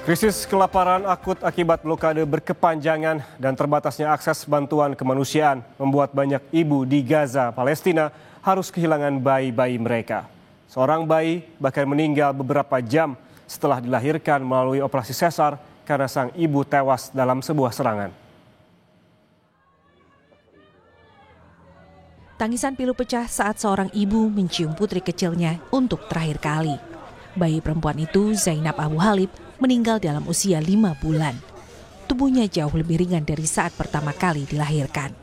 Krisis kelaparan akut akibat blokade berkepanjangan dan terbatasnya akses bantuan kemanusiaan membuat banyak ibu di Gaza, Palestina harus kehilangan bayi-bayi mereka. Seorang bayi bahkan meninggal beberapa jam setelah dilahirkan melalui operasi sesar karena sang ibu tewas dalam sebuah serangan. Tangisan pilu pecah saat seorang ibu mencium putri kecilnya untuk terakhir kali. Bayi perempuan itu, Zainab Abu Halib, meninggal dalam usia 5 bulan. Tubuhnya jauh lebih ringan dari saat pertama kali dilahirkan.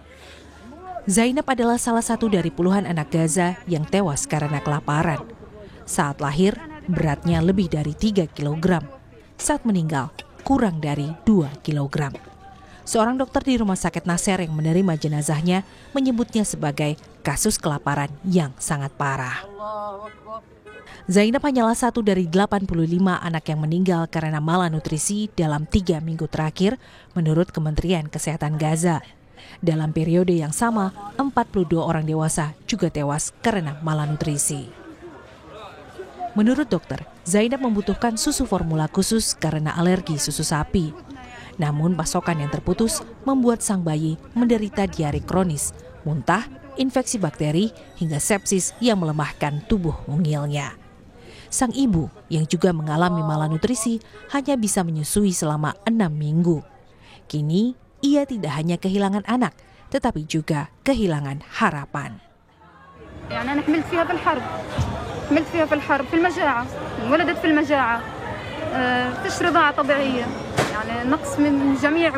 Zainab adalah salah satu dari puluhan anak Gaza yang tewas karena kelaparan. Saat lahir, beratnya lebih dari 3 kg. Saat meninggal, kurang dari 2 kg. Seorang dokter di Rumah Sakit Nasser yang menerima jenazahnya menyebutnya sebagai kasus kelaparan yang sangat parah. Zainab hanyalah satu dari 85 anak yang meninggal karena malnutrisi dalam 3 minggu terakhir menurut Kementerian Kesehatan Gaza. Dalam periode yang sama, 42 orang dewasa juga tewas karena malnutrisi. Menurut dokter, Zainab membutuhkan susu formula khusus karena alergi susu sapi. Namun pasokan yang terputus membuat sang bayi menderita diare kronis, muntah, infeksi bakteri, hingga sepsis yang melemahkan tubuh mungilnya. Sang ibu yang juga mengalami malnutrisi hanya bisa menyusui selama 6 minggu. Kini ia tidak hanya kehilangan anak, tetapi juga kehilangan harapan. أنا حملت فيها في الحرب في المجاعة ولدت في المجاعة فيش رضاعة طبيعية يعني نقص من جميع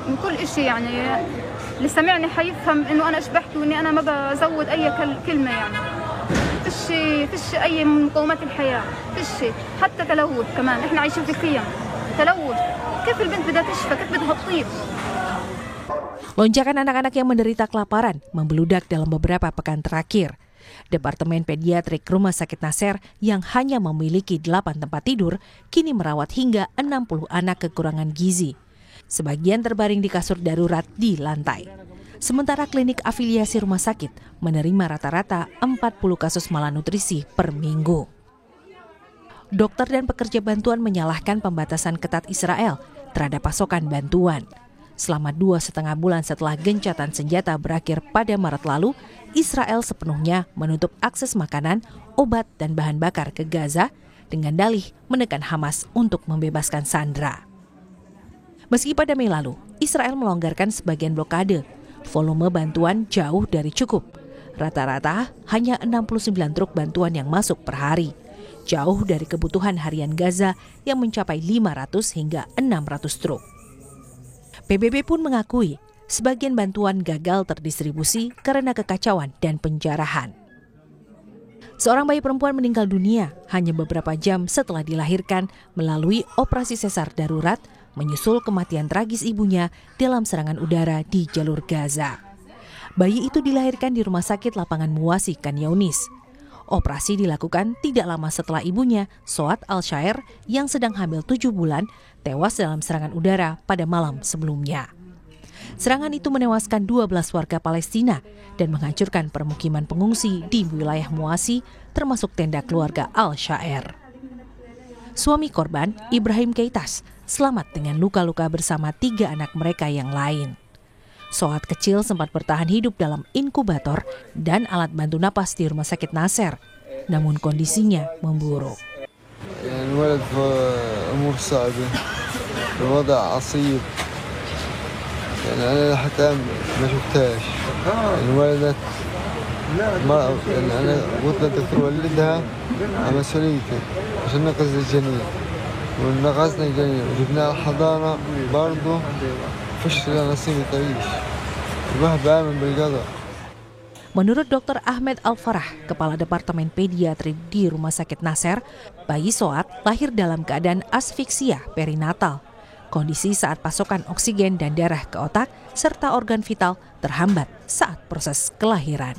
من كل شيء يعني اللي سمعني حيفهم إنه أنا أشبحت وإني أنا ما بزود أي كلمة يعني فيش أي من مقومات الحياة فيش حتى تلوث كمان إحنا عايشين في خيم تلوث كيف البنت بدها تشفى كيف بدها تطيب. Lonjakan anak-anak yang menderita kelaparan membeludak dalam beberapa pekan terakhir. Departemen Pediatrik Rumah Sakit Nasser yang hanya memiliki 8 tempat tidur kini merawat hingga 60 anak kekurangan gizi. Sebagian terbaring di kasur darurat di lantai. Sementara klinik afiliasi rumah sakit menerima rata-rata 40 kasus malnutrisi per minggu. Dokter dan pekerja bantuan menyalahkan pembatasan ketat Israel terhadap pasokan bantuan. Selama 2,5 bulan setelah gencatan senjata berakhir pada Maret lalu, Israel sepenuhnya menutup akses makanan, obat, dan bahan bakar ke Gaza dengan dalih menekan Hamas untuk membebaskan sandera. Meski pada Mei lalu, Israel melonggarkan sebagian blokade, volume bantuan jauh dari cukup. Rata-rata hanya 69 truk bantuan yang masuk per hari, jauh dari kebutuhan harian Gaza yang mencapai 500 hingga 600 truk. PBB pun mengakui sebagian bantuan gagal terdistribusi karena kekacauan dan penjarahan. Seorang bayi perempuan meninggal dunia hanya beberapa jam setelah dilahirkan melalui operasi sesar darurat menyusul kematian tragis ibunya dalam serangan udara di jalur Gaza. Bayi itu dilahirkan di Rumah Sakit Lapangan Muwasi, Khan Younis. Operasi dilakukan tidak lama setelah ibunya, Soat Al-Shaer, yang sedang hamil 7 bulan, tewas dalam serangan udara pada malam sebelumnya. Serangan itu menewaskan 12 warga Palestina dan menghancurkan permukiman pengungsi di wilayah Muwasi, termasuk tenda keluarga Al-Shaer. Suami korban, Ibrahim Keitas, selamat dengan luka-luka bersama 3 anak mereka yang lain. Soat kecil sempat bertahan hidup dalam inkubator dan alat bantu napas di Rumah Sakit Nasser, namun kondisinya memburuk. الولد في أمور صعبة الوضع عصيب يعني أنا حتى ما شفتهاش الولدت يعني أنا قلت للدكتور ولدها على مسؤوليتي عشان نقص الجنين ونقصنا الجنين وجبناها الحضانة برضه فيش نصيب تعيش الواحد بآمن بالقدر. Menurut Dr. Ahmed Al-Farah, Kepala Departemen Pediatri di Rumah Sakit Nasser, bayi Soat lahir dalam keadaan asfiksia perinatal. Kondisi saat pasokan oksigen dan darah ke otak serta organ vital terhambat saat proses kelahiran.